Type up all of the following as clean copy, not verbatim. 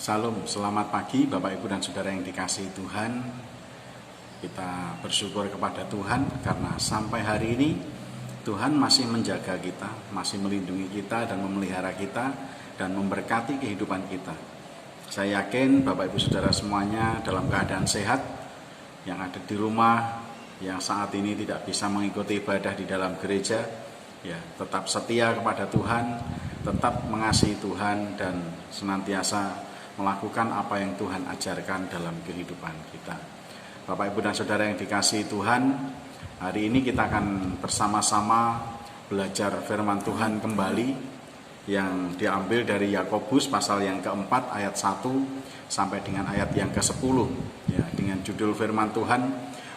Salam, selamat pagi Bapak Ibu dan Saudara yang dikasihi Tuhan. Kita bersyukur kepada Tuhan karena sampai hari ini Tuhan masih menjaga kita, masih melindungi kita dan memelihara kita dan memberkati kehidupan kita. Saya yakin Bapak Ibu Saudara semuanya dalam keadaan sehat, yang ada di rumah, yang saat ini tidak bisa mengikuti ibadah di dalam gereja, ya tetap setia kepada Tuhan, tetap mengasihi Tuhan dan senantiasa melakukan apa yang Tuhan ajarkan dalam kehidupan kita. Bapak Ibu dan Saudara yang dikasihi Tuhan, hari ini kita akan bersama-sama belajar firman Tuhan kembali yang diambil dari Yakobus pasal yang keempat ayat 1 sampai dengan ayat yang ke-10, ya, dengan judul firman Tuhan,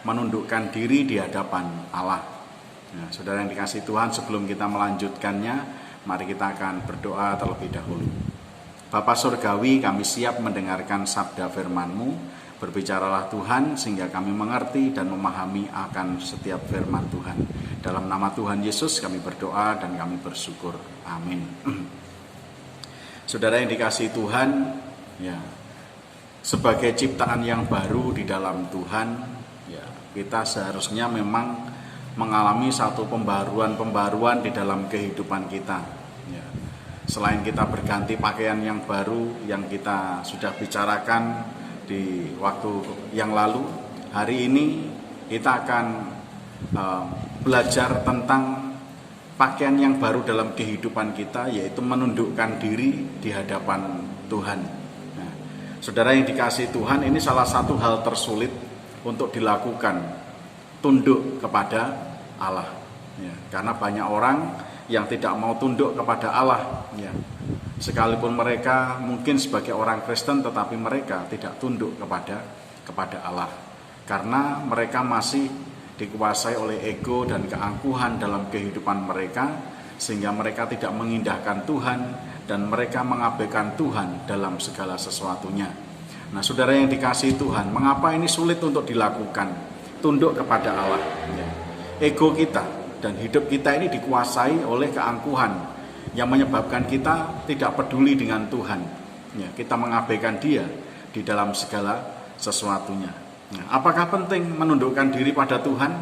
menundukkan diri di hadapan Allah. Nah, Saudara yang dikasihi Tuhan, sebelum kita melanjutkannya, mari kita akan berdoa terlebih dahulu. Bapa Surgawi, kami siap mendengarkan sabda firman-Mu. Berbicaralah Tuhan sehingga kami mengerti dan memahami akan setiap firman Tuhan. Dalam nama Tuhan Yesus kami berdoa dan kami bersyukur. Amin. Saudara yang dikasihi Tuhan, ya, sebagai ciptaan yang baru di dalam Tuhan, ya, kita seharusnya memang mengalami satu pembaruan di dalam kehidupan kita. Ya. Selain kita berganti pakaian yang baru yang kita sudah bicarakan di waktu yang lalu, hari ini kita akan belajar tentang pakaian yang baru dalam kehidupan kita, yaitu menundukkan diri di hadapan Tuhan. Nah, saudara yang dikasihi Tuhan, ini salah satu hal tersulit untuk dilakukan, tunduk kepada Allah. Ya, karena banyak orang yang tidak mau tunduk kepada Allah, ya. Sekalipun mereka mungkin sebagai orang Kristen, tetapi mereka tidak tunduk kepada Allah, karena mereka masih dikuasai oleh ego dan keangkuhan dalam kehidupan mereka, sehingga mereka tidak mengindahkan Tuhan dan mereka mengabaikan Tuhan dalam segala sesuatunya. Nah, saudara yang dikasihi Tuhan, mengapa ini sulit untuk dilakukan? Tunduk kepada Allah, ya. Ego kita dan hidup kita ini dikuasai oleh keangkuhan yang menyebabkan kita tidak peduli dengan Tuhan, ya, kita mengabaikan Dia di dalam segala sesuatunya. Nah, apakah penting menundukkan diri pada Tuhan?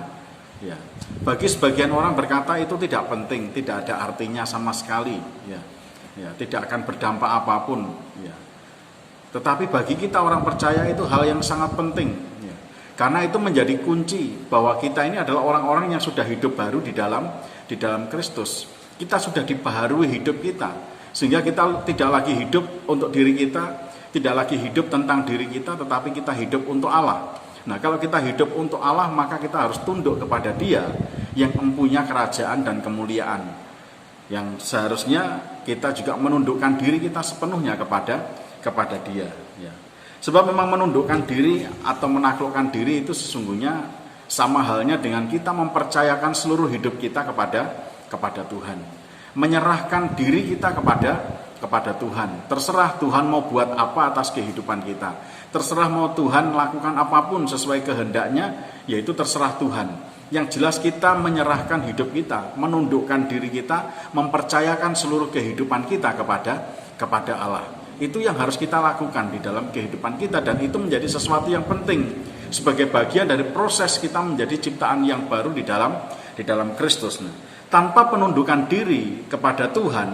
Ya, bagi sebagian orang berkata itu tidak penting, tidak ada artinya sama sekali, ya, ya, tidak akan berdampak apapun, ya. Tetapi bagi kita orang percaya itu hal yang sangat penting, ya. Karena itu menjadi kunci bahwa kita ini adalah orang-orang yang sudah hidup baru di dalam Kristus. Kita sudah dibaharui hidup kita, sehingga kita tidak lagi hidup untuk diri kita, tidak lagi hidup tentang diri kita, tetapi kita hidup untuk Allah. Nah, kalau kita hidup untuk Allah, maka kita harus tunduk kepada Dia yang mempunyai kerajaan dan kemuliaan, yang seharusnya kita juga menundukkan diri kita sepenuhnya kepada Dia, ya. Sebab memang menundukkan diri atau menaklukkan diri itu sesungguhnya sama halnya dengan kita mempercayakan seluruh hidup kita kepada Tuhan. Menyerahkan diri kita kepada Tuhan. Terserah Tuhan mau buat apa atas kehidupan kita. Terserah mau Tuhan lakukan apapun sesuai kehendaknya, yaitu terserah Tuhan. Yang jelas kita menyerahkan hidup kita, menundukkan diri kita, mempercayakan seluruh kehidupan kita kepada Allah. Itu yang harus kita lakukan di dalam kehidupan kita, dan itu menjadi sesuatu yang penting sebagai bagian dari proses kita menjadi ciptaan yang baru di dalam Kristus. Nah, tanpa penundukan diri kepada Tuhan,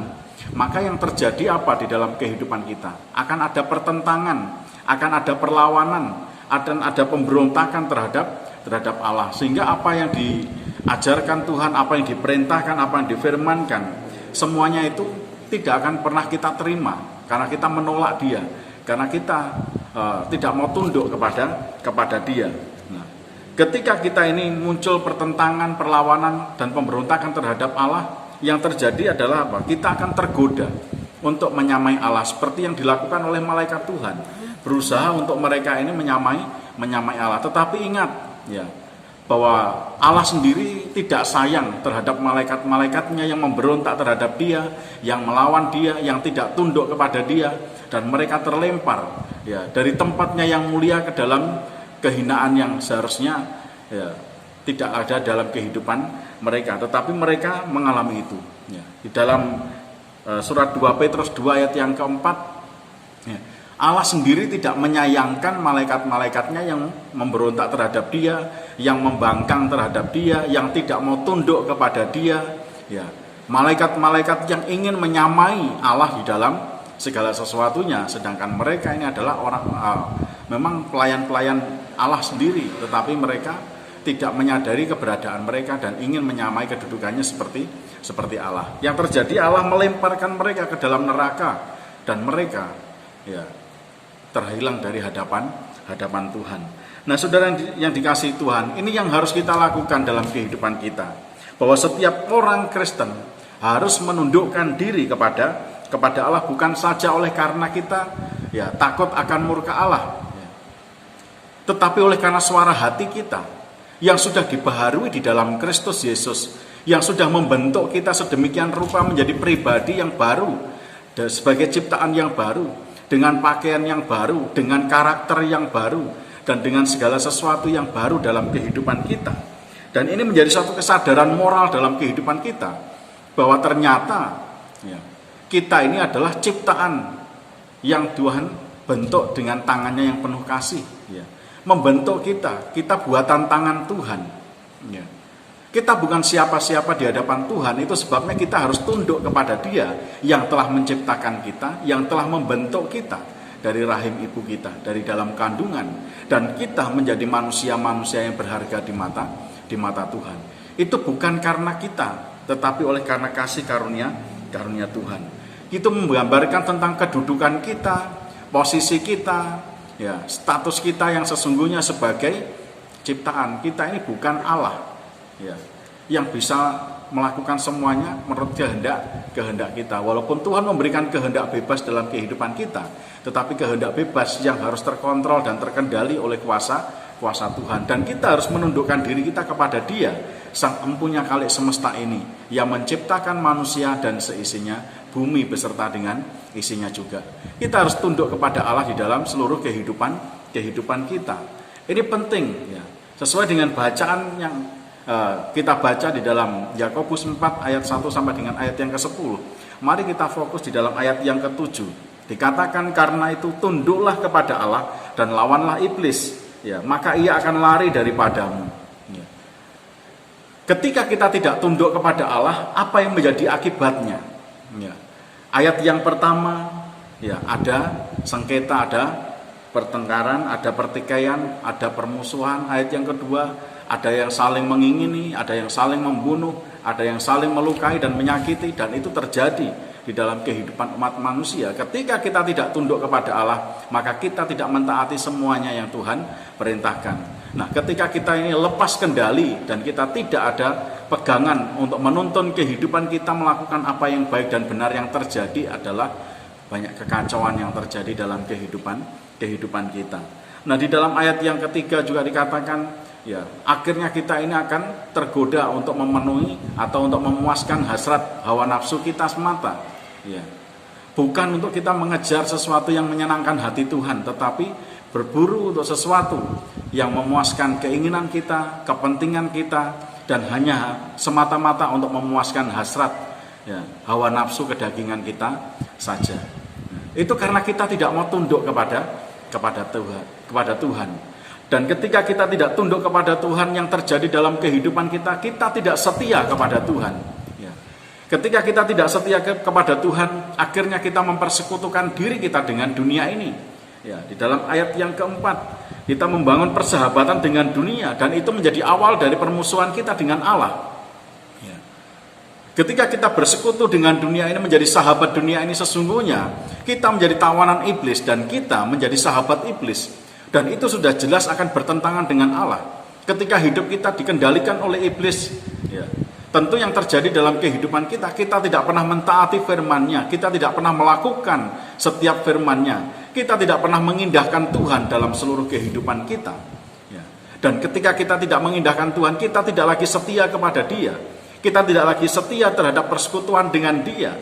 maka yang terjadi apa di dalam kehidupan kita? Akan ada pertentangan, akan ada perlawanan, akan ada pemberontakan terhadap Allah, sehingga apa yang diajarkan Tuhan, apa yang diperintahkan, apa yang difirmankan, semuanya itu tidak akan pernah kita terima, karena kita menolak Dia, karena kita tidak mau tunduk kepada Dia. Nah, ketika kita ini muncul pertentangan, perlawanan, dan pemberontakan terhadap Allah, yang terjadi adalah apa? Kita akan tergoda untuk menyamai Allah, seperti yang dilakukan oleh malaikat Tuhan, berusaha untuk mereka ini menyamai Allah. Tetapi ingat, ya, bahwa Allah sendiri tidak sayang terhadap malaikat-malaikatnya yang memberontak terhadap Dia, yang melawan Dia, yang tidak tunduk kepada Dia, dan mereka terlempar, ya, dari tempatnya yang mulia ke dalam kehinaan yang seharusnya, ya, tidak ada dalam kehidupan mereka, tetapi mereka mengalami itu, ya. Di dalam surat 2 Petrus 2 ayat yang keempat, ya, Allah sendiri tidak menyayangkan malaikat-malaikatnya yang memberontak terhadap dia, yang membangkang terhadap dia, yang tidak mau tunduk kepada dia. Ya, malaikat-malaikat yang ingin menyamai Allah di dalam segala sesuatunya, sedangkan mereka ini adalah orang memang pelayan-pelayan Allah sendiri, tetapi mereka tidak menyadari keberadaan mereka dan ingin menyamai kedudukannya seperti Allah. Yang terjadi, Allah melemparkan mereka ke dalam neraka dan mereka ya terhilang dari hadapan Tuhan. Nah, saudara yang dikasihi Tuhan, ini yang harus kita lakukan dalam kehidupan kita, bahwa setiap orang Kristen harus menundukkan diri kepada Allah, bukan saja oleh karena kita ya takut akan murka Allah, tetapi oleh karena suara hati kita yang sudah dibaharui di dalam Kristus Yesus, yang sudah membentuk kita sedemikian rupa menjadi pribadi yang baru, dan sebagai ciptaan yang baru, dengan pakaian yang baru, dengan karakter yang baru, dan dengan segala sesuatu yang baru dalam kehidupan kita. Dan ini menjadi suatu kesadaran moral dalam kehidupan kita, bahwa ternyata ya, kita ini adalah ciptaan yang Tuhan bentuk dengan tangannya yang penuh kasih, ya. Membentuk kita buatan tangan Tuhan, ya. Kita bukan siapa-siapa di hadapan Tuhan, itu sebabnya kita harus tunduk kepada Dia yang telah menciptakan kita, yang telah membentuk kita dari rahim ibu kita, dari dalam kandungan, dan kita menjadi manusia-manusia yang berharga di mata Tuhan. Itu bukan karena kita, tetapi oleh karena kasih karunia Tuhan. Itu menggambarkan tentang kedudukan kita, posisi kita, ya, status kita yang sesungguhnya sebagai ciptaan. Kita ini bukan Allah, ya, yang bisa melakukan semuanya menurut kehendak kita. Walaupun Tuhan memberikan kehendak bebas dalam kehidupan kita, tetapi kehendak bebas yang harus terkontrol dan terkendali oleh kuasa Tuhan. Dan kita harus menundukkan diri kita kepada Dia, Sang Empunya Khalik semesta ini, yang menciptakan manusia dan seisinya, bumi beserta dengan isinya juga. Kita harus tunduk kepada Allah di dalam seluruh kehidupan kita. Ini penting, ya. Sesuai dengan bacaan yang kita baca di dalam Yakobus 4 ayat 1 sampai dengan ayat yang ke-10. Mari kita fokus di dalam ayat yang ke-7. Dikatakan, karena itu tunduklah kepada Allah dan lawanlah iblis, ya, maka ia akan lari daripadamu. Ya. Ketika kita tidak tunduk kepada Allah, apa yang menjadi akibatnya? Ya. Ayat yang pertama, ya, ada sengketa, ada pertengkaran, ada pertikaian, ada permusuhan. Ayat yang kedua, ada yang saling mengingini, ada yang saling membunuh, ada yang saling melukai dan menyakiti, dan itu terjadi di dalam kehidupan umat manusia. Ketika kita tidak tunduk kepada Allah, maka kita tidak mentaati semuanya yang Tuhan perintahkan. Nah, ketika kita ini lepas kendali dan kita tidak ada pegangan untuk menuntun kehidupan kita melakukan apa yang baik dan benar, yang terjadi adalah banyak kekacauan yang terjadi dalam kehidupan kita. Nah, di dalam ayat yang ketiga juga dikatakan, ya, akhirnya kita ini akan tergoda untuk memenuhi atau untuk memuaskan hasrat hawa nafsu kita semata, ya. Bukan untuk kita mengejar sesuatu yang menyenangkan hati Tuhan, tetapi berburu untuk sesuatu yang memuaskan keinginan kita, kepentingan kita, dan hanya semata-mata untuk memuaskan hasrat, ya, hawa nafsu kedagingan kita saja. Itu karena kita tidak mau tunduk kepada Tuhan. Dan ketika kita tidak tunduk kepada Tuhan, yang terjadi dalam kehidupan kita tidak setia kepada Tuhan. Ya. Ketika kita tidak setia kepada Tuhan, akhirnya kita mempersekutukan diri kita dengan dunia ini. Ya, di dalam ayat yang keempat, kita membangun persahabatan dengan dunia, dan itu menjadi awal dari permusuhan kita dengan Allah. Ya. Ketika kita bersekutu dengan dunia ini, menjadi sahabat dunia ini, sesungguhnya kita menjadi tawanan iblis dan kita menjadi sahabat iblis. Dan itu sudah jelas akan bertentangan dengan Allah. Ketika hidup kita dikendalikan oleh iblis, ya, tentu yang terjadi dalam kehidupan kita tidak pernah mentaati firman-Nya, kita tidak pernah melakukan setiap firman-Nya, kita tidak pernah mengindahkan Tuhan dalam seluruh kehidupan kita. Ya. Dan ketika kita tidak mengindahkan Tuhan, kita tidak lagi setia kepada Dia, kita tidak lagi setia terhadap persekutuan dengan Dia.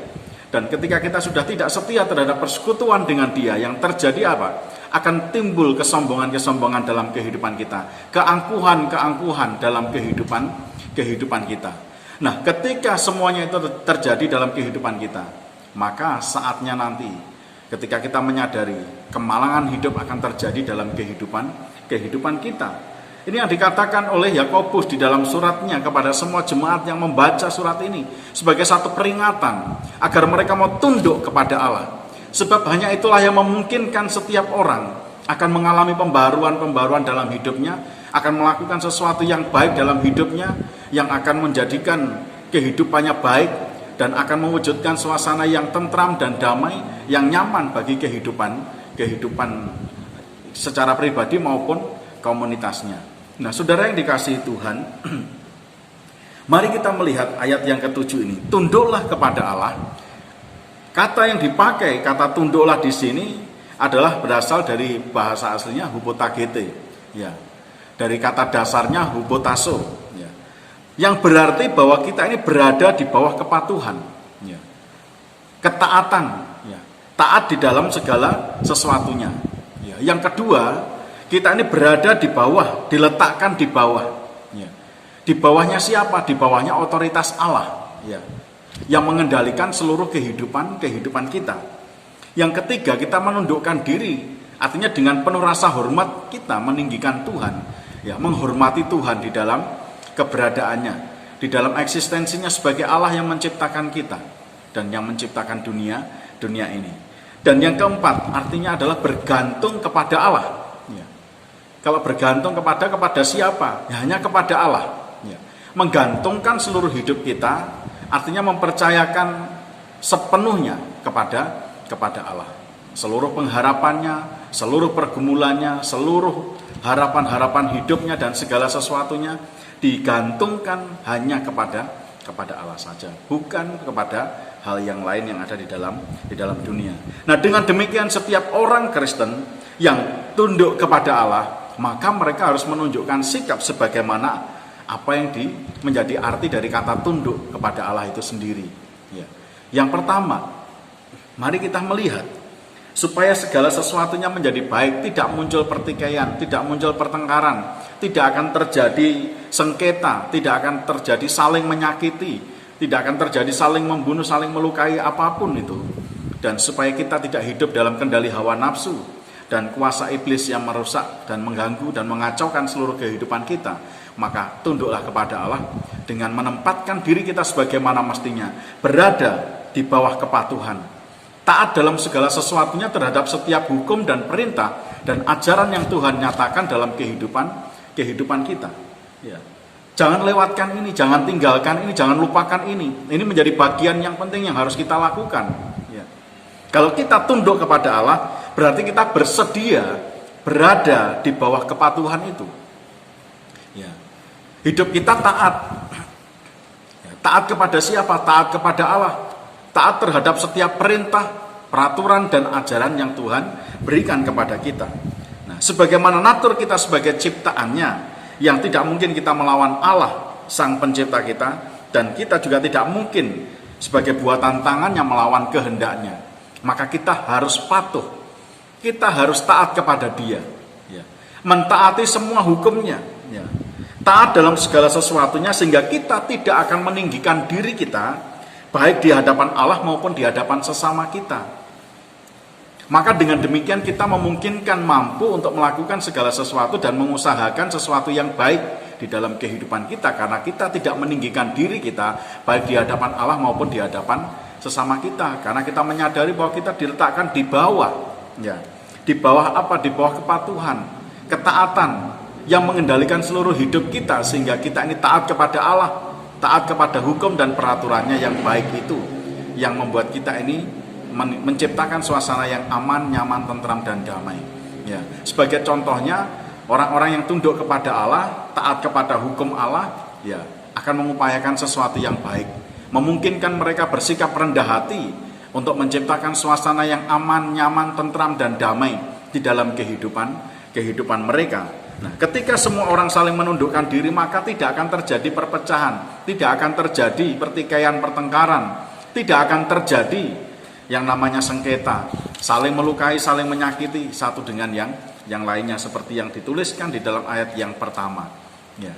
Dan ketika kita sudah tidak setia terhadap persekutuan dengan Dia, yang terjadi apa? Akan timbul kesombongan-kesombongan dalam kehidupan kita, keangkuhan-keangkuhan dalam kehidupan kita. Nah, ketika semuanya itu terjadi dalam kehidupan kita, maka saatnya nanti Ketika kita menyadari kemalangan hidup akan terjadi dalam kehidupan kita. Ini yang dikatakan oleh Yakobus di dalam suratnya kepada semua jemaat yang membaca surat ini sebagai satu peringatan agar mereka mau tunduk kepada Allah. Sebab hanya itulah yang memungkinkan setiap orang akan mengalami pembaruan dalam hidupnya, akan melakukan sesuatu yang baik dalam hidupnya, yang akan menjadikan kehidupannya baik dan akan mewujudkan suasana yang tentram dan damai, yang nyaman bagi kehidupan secara pribadi maupun komunitasnya. Nah, saudara yang dikasihi Tuhan, mari kita melihat ayat yang ke-7 ini. Tunduklah kepada Allah. Kata yang dipakai, kata tunduklah di sini adalah berasal dari bahasa aslinya hupotagete, ya. Dari kata dasarnya hupotaso, ya. Yang berarti bahwa kita ini berada di bawah kepatuhan, ya. Ketaatan, ya. Taat di dalam segala sesuatunya. Ya. Yang kedua, kita ini berada di bawah, diletakkan di bawah. Ya. Di bawahnya siapa? Di bawahnya otoritas Allah, ya, yang mengendalikan seluruh kehidupan kita. Yang ketiga, kita menundukkan diri, artinya dengan penuh rasa hormat kita meninggikan Tuhan, ya, menghormati Tuhan di dalam keberadaannya, di dalam eksistensinya sebagai Allah yang menciptakan kita dan yang menciptakan dunia ini. Dan yang keempat, artinya adalah bergantung kepada Allah. Kalau bergantung kepada siapa? Ya, hanya kepada Allah. Ya. Menggantungkan seluruh hidup kita, artinya mempercayakan sepenuhnya kepada Allah. Seluruh pengharapannya, seluruh pergumulannya, seluruh harapan-harapan hidupnya dan segala sesuatunya digantungkan hanya kepada Allah saja, bukan kepada hal yang lain yang ada di dalam dunia. Nah, dengan demikian setiap orang Kristen yang tunduk kepada Allah, maka mereka harus menunjukkan sikap sebagaimana apa yang menjadi arti dari kata tunduk kepada Allah itu sendiri. Ya. Yang pertama, mari kita melihat supaya segala sesuatunya menjadi baik, tidak muncul pertikaian, tidak muncul pertengkaran, tidak akan terjadi sengketa, tidak akan terjadi saling menyakiti, tidak akan terjadi saling membunuh, saling melukai, apapun itu. Dan supaya kita tidak hidup dalam kendali hawa nafsu dan kuasa iblis yang merusak dan mengganggu dan mengacaukan seluruh kehidupan kita, maka tunduklah kepada Allah dengan menempatkan diri kita sebagaimana mestinya, berada di bawah kepatuhan, taat dalam segala sesuatunya terhadap setiap hukum dan perintah dan ajaran yang Tuhan nyatakan dalam kehidupan kita. Ya. Jangan lewatkan ini, jangan tinggalkan ini, jangan lupakan ini. Ini menjadi bagian yang penting yang harus kita lakukan. Ya. Kalau kita tunduk kepada Allah, berarti kita bersedia berada di bawah kepatuhan itu. Ya. Hidup kita taat. Ya. Taat kepada siapa? Taat kepada Allah. Taat terhadap setiap perintah, peraturan, dan ajaran yang Tuhan berikan kepada kita. Nah, sebagaimana natur kita sebagai ciptaannya, yang tidak mungkin kita melawan Allah, Sang Pencipta kita, dan kita juga tidak mungkin sebagai buatan tangannya melawan kehendaknya. Maka kita harus patuh, kita harus taat kepada Dia, ya. Mentaati semua hukumnya, ya. Taat dalam segala sesuatunya sehingga kita tidak akan meninggikan diri kita, baik di hadapan Allah maupun di hadapan sesama kita. Maka dengan demikian kita memungkinkan mampu untuk melakukan segala sesuatu dan mengusahakan sesuatu yang baik di dalam kehidupan kita, karena kita tidak meninggikan diri kita baik di hadapan Allah maupun di hadapan sesama kita, karena kita menyadari bahwa kita diletakkan di bawah, ya. Di bawah apa? Di bawah kepatuhan, ketaatan yang mengendalikan seluruh hidup kita, sehingga kita ini taat kepada Allah, taat kepada hukum dan peraturannya yang baik itu, yang membuat kita ini menciptakan suasana yang aman, nyaman, tentram, dan damai. Ya. Sebagai contohnya, orang-orang yang tunduk kepada Allah, taat kepada hukum Allah, ya, akan mengupayakan sesuatu yang baik, memungkinkan mereka bersikap rendah hati untuk menciptakan suasana yang aman, nyaman, tentram, dan damai di dalam kehidupan mereka. Nah, ketika semua orang saling menundukkan diri, maka tidak akan terjadi perpecahan, tidak akan terjadi pertikaian, pertengkaran, tidak akan terjadi yang namanya sengketa, saling melukai, saling menyakiti satu dengan yang lainnya, seperti yang dituliskan di dalam ayat yang pertama. Ya.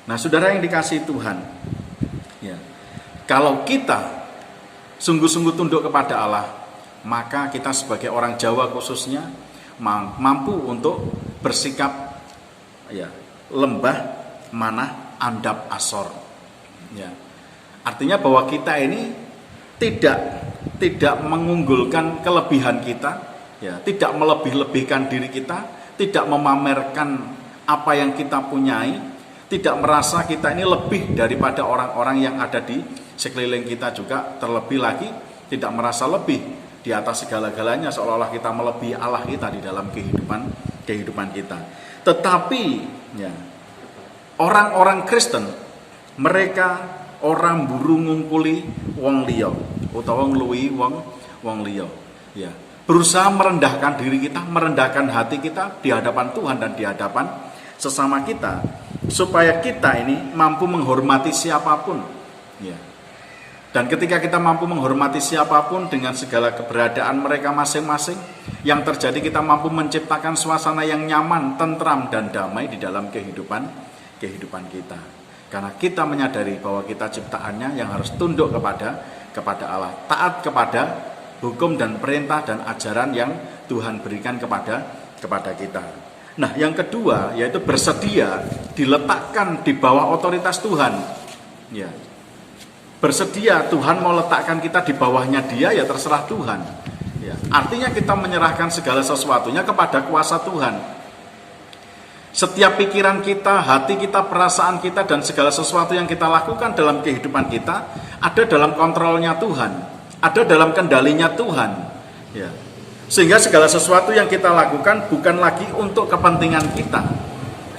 Nah, saudara yang dikasihi Tuhan, ya, kalau kita sungguh-sungguh tunduk kepada Allah, maka kita sebagai orang Jawa khususnya mampu untuk bersikap ya, lembah manah andap asor. Ya. Artinya bahwa kita ini tidak mengunggulkan kelebihan kita, ya, tidak melebih-lebihkan diri kita, tidak memamerkan apa yang kita punyai, tidak merasa kita ini lebih daripada orang-orang yang ada di sekeliling kita juga, terlebih lagi tidak merasa lebih di atas segala-galanya seolah-olah kita melebihi Allah kita di dalam kehidupan kita. Tetapi ya, orang-orang Kristen mereka orang buru ngungkuli wong liya utawa ngluwi wong liya. Ya, berusaha merendahkan diri kita, merendahkan hati kita di hadapan Tuhan dan di hadapan sesama kita, supaya kita ini mampu menghormati siapapun. Ya. Dan ketika kita mampu menghormati siapapun dengan segala keberadaan mereka masing-masing, yang terjadi kita mampu menciptakan suasana yang nyaman, tentram dan damai di dalam kehidupan kita. Karena kita menyadari bahwa kita ciptaannya yang harus tunduk kepada Allah, taat kepada hukum dan perintah dan ajaran yang Tuhan berikan kepada kita. Nah, yang kedua yaitu bersedia diletakkan di bawah otoritas Tuhan. Ya. Bersedia, Tuhan mau letakkan kita di bawahnya Dia, ya terserah Tuhan. Ya. Artinya kita menyerahkan segala sesuatunya kepada kuasa Tuhan. Setiap pikiran kita, hati kita, perasaan kita, dan segala sesuatu yang kita lakukan dalam kehidupan kita ada dalam kontrolnya Tuhan, ada dalam kendalinya Tuhan. Ya. Sehingga segala sesuatu yang kita lakukan bukan lagi untuk kepentingan kita,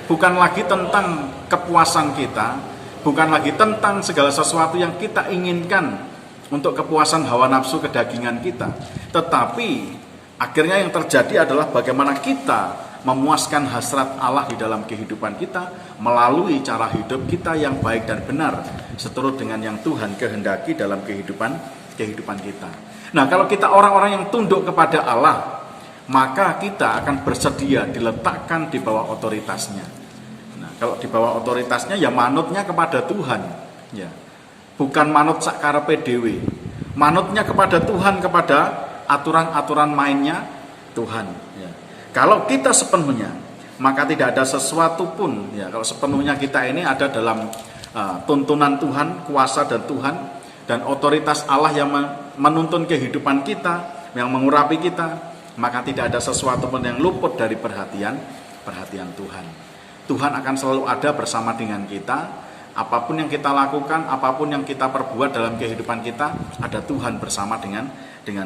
bukan lagi tentang kepuasan kita, bukan lagi tentang segala sesuatu yang kita inginkan untuk kepuasan hawa nafsu kedagingan kita. Tetapi akhirnya yang terjadi adalah bagaimana kita memuaskan hasrat Allah di dalam kehidupan kita melalui cara hidup kita yang baik dan benar seturut dengan yang Tuhan kehendaki dalam kehidupan kita. Nah, kalau kita orang-orang yang tunduk kepada Allah, maka kita akan bersedia diletakkan di bawah otoritasnya. Nah, kalau di bawah otoritasnya ya manutnya kepada Tuhan, ya. Bukan manut sakarepe dhewe. Manutnya kepada Tuhan, kepada aturan-aturan mainnya Tuhan, ya. Kalau kita sepenuhnya, maka tidak ada sesuatu pun, ya, kalau sepenuhnya kita ini ada dalam tuntunan Tuhan, kuasa dan Tuhan dan otoritas Allah yang menuntun kehidupan kita, yang mengurapi kita, maka tidak ada sesuatu pun yang luput dari perhatian Tuhan. Tuhan akan selalu ada bersama dengan kita. Apapun yang kita lakukan, apapun yang kita perbuat dalam kehidupan kita, ada Tuhan bersama dengan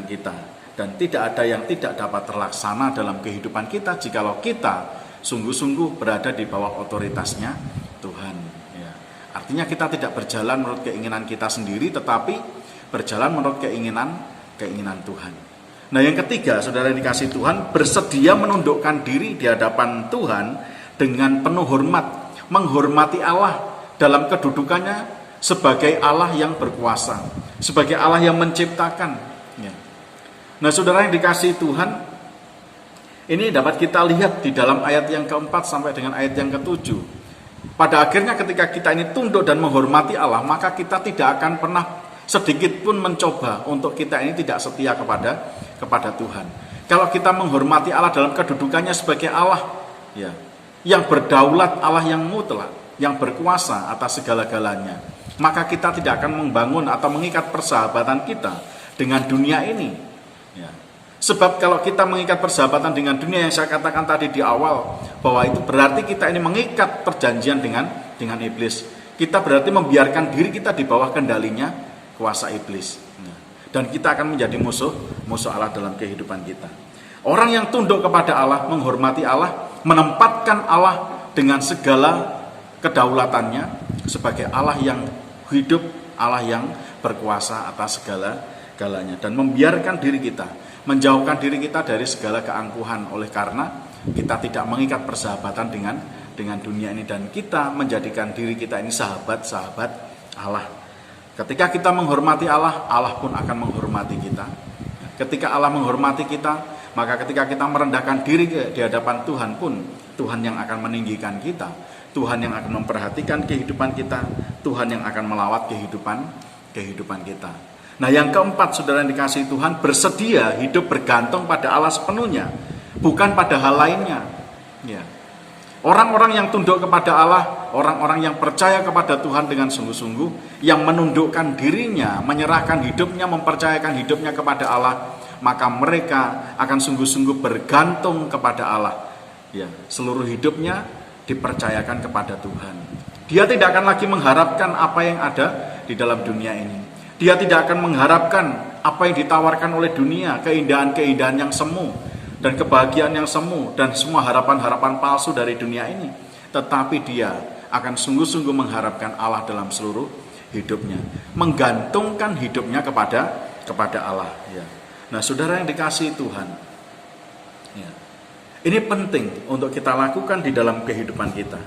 kita. Dan tidak ada yang tidak dapat terlaksana dalam kehidupan kita jikalau kita sungguh-sungguh berada di bawah otoritasnya Tuhan. Ya. Artinya kita tidak berjalan menurut keinginan kita sendiri, tetapi berjalan menurut keinginan Tuhan. Nah, yang ketiga, saudara yang dikasihi Tuhan, bersedia menundukkan diri di hadapan Tuhan dengan penuh hormat, menghormati Allah dalam kedudukannya sebagai Allah yang berkuasa, sebagai Allah yang menciptakan. Ya. Nah, saudara yang dikasihi Tuhan, ini dapat kita lihat di dalam ayat yang keempat sampai dengan ayat yang ketujuh. Pada akhirnya ketika kita ini tunduk dan menghormati Allah, maka kita tidak akan pernah sedikit pun mencoba untuk kita ini tidak setia kepada Tuhan. Kalau kita menghormati Allah dalam kedudukannya sebagai Allah, ya, yang berdaulat, Allah yang mutlak, yang berkuasa atas segala-galanya, maka kita tidak akan membangun atau mengikat persahabatan kita dengan dunia ini. Ya. Sebab kalau kita mengikat persahabatan dengan dunia yang saya katakan tadi di awal, bahwa itu berarti kita ini mengikat perjanjian dengan iblis. Kita berarti membiarkan diri kita di bawah kendalinya kuasa iblis. Nah, dan kita akan menjadi musuh Allah dalam kehidupan kita. Orang yang tunduk kepada Allah, menghormati Allah, menempatkan Allah dengan segala kedaulatannya sebagai Allah yang hidup, Allah yang berkuasa atas segala-galanya, dan membiarkan diri kita, menjauhkan diri kita dari segala keangkuhan oleh karena kita tidak mengikat persahabatan dengan dunia ini, dan kita menjadikan diri kita ini sahabat-sahabat Allah. Ketika kita menghormati Allah, Allah pun akan menghormati kita. Ketika Allah menghormati kita, maka ketika kita merendahkan diri di hadapan Tuhan pun, Tuhan yang akan meninggikan kita, Tuhan yang akan memperhatikan kehidupan kita, Tuhan yang akan melawat kehidupan kita. Nah, yang keempat, saudara yang dikasihi Tuhan, bersedia hidup bergantung pada Allah sepenuhnya, bukan pada hal lainnya. Ya. Orang-orang yang tunduk kepada Allah, orang-orang yang percaya kepada Tuhan dengan sungguh-sungguh, yang menundukkan dirinya, menyerahkan hidupnya, mempercayakan hidupnya kepada Allah, maka mereka akan sungguh-sungguh bergantung kepada Allah. Ya, seluruh hidupnya dipercayakan kepada Tuhan. Dia tidak akan lagi mengharapkan apa yang ada di dalam dunia ini. Dia tidak akan mengharapkan apa yang ditawarkan oleh dunia, keindahan-keindahan yang semu, dan kebahagiaan yang semu, dan semua harapan-harapan palsu dari dunia ini. Tetapi dia akan sungguh-sungguh mengharapkan Allah dalam seluruh hidupnya, menggantungkan hidupnya kepada Allah. Ya. Nah, saudara yang dikasihi Tuhan, ya, ini penting untuk kita lakukan di dalam kehidupan kita.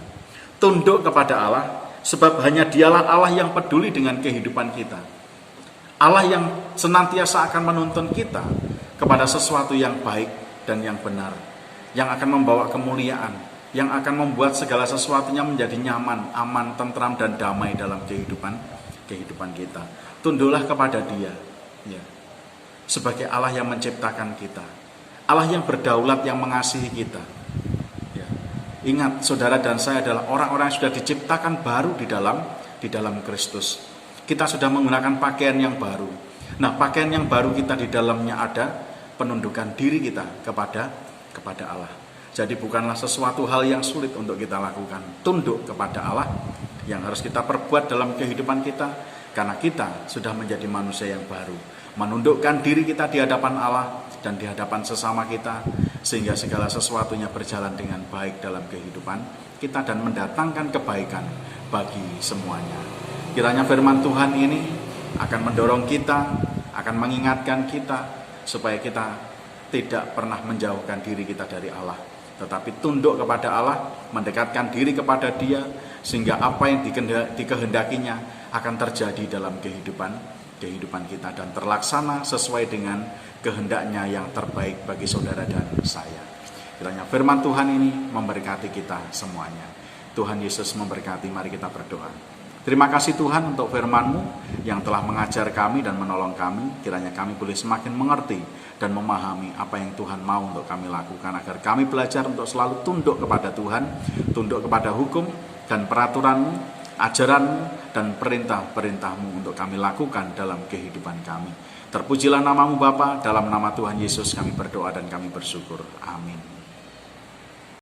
Tunduk kepada Allah, sebab hanya Dialah Allah yang peduli dengan kehidupan kita. Allah yang senantiasa akan menuntun kita kepada sesuatu yang baik dan yang benar, yang akan membawa kemuliaan, yang akan membuat segala sesuatunya menjadi nyaman, aman, tentram, dan damai dalam kehidupan kita. Tunduklah kepada Dia, ya, sebagai Allah yang menciptakan kita, Allah yang berdaulat, yang mengasihi kita. Ya. Ingat, saudara dan saya adalah orang-orang yang sudah diciptakan baru di dalam Kristus. Kita sudah menggunakan pakaian yang baru. Nah, pakaian yang baru kita di dalamnya ada penundukan diri kita kepada Allah. Jadi bukanlah sesuatu hal yang sulit untuk kita lakukan. Tunduk kepada Allah yang harus kita perbuat dalam kehidupan kita, karena kita sudah menjadi manusia yang baru. Menundukkan diri kita di hadapan Allah dan di hadapan sesama kita, sehingga segala sesuatunya berjalan dengan baik dalam kehidupan kita dan mendatangkan kebaikan bagi semuanya. Kiranya firman Tuhan ini akan mendorong kita, akan mengingatkan kita, supaya kita tidak pernah menjauhkan diri kita dari Allah, tetapi tunduk kepada Allah, mendekatkan diri kepada Dia, sehingga apa yang dikehendakinya akan terjadi dalam kehidupan kita dan terlaksana sesuai dengan kehendaknya yang terbaik bagi saudara dan saya. Kiranya firman Tuhan ini memberkati kita semuanya. Tuhan Yesus memberkati. Mari kita berdoa. Terima kasih Tuhan untuk firman-Mu yang telah mengajar kami dan menolong kami. Kiranya kami boleh semakin mengerti dan memahami apa yang Tuhan mau untuk kami lakukan, agar kami belajar untuk selalu tunduk kepada Tuhan, tunduk kepada hukum dan peraturan-Mu, ajaran-Mu dan perintah-perintah-Mu untuk kami lakukan dalam kehidupan kami. Terpujilah nama-Mu Bapa, dalam nama Tuhan Yesus kami berdoa dan kami bersyukur. Amin.